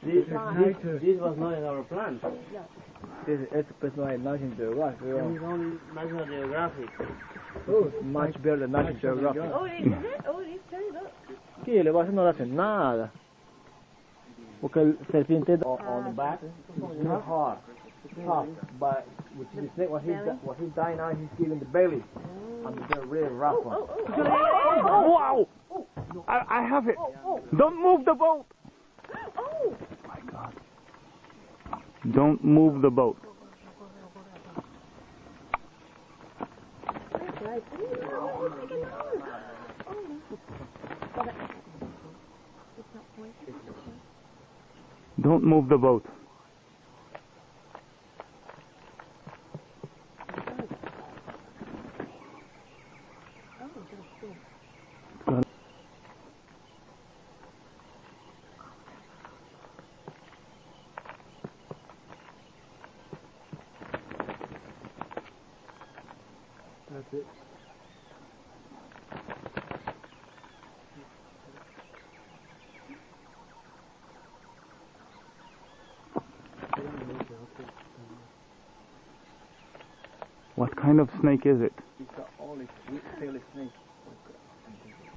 This was not in our plan. This is especially National Geographic. It's only National Geographic. Oh, much better than National Geographic. Oh, is it? Oh, it is, turn it up. ¿Qué le va a hacer? No le hace nada. Porque el serpiente on the back is really hard, tough, but with the snake, what he's dying now, he's giving the belly. And they're really rough one. Wow! I have it. Don't move the boat. Oh! My God. Don't move the boat. That's right. Oh, it's like a nose. Oh. It's not pointed. Don't move the boat. That's it. What kind of snake is it? It's the only tail snake.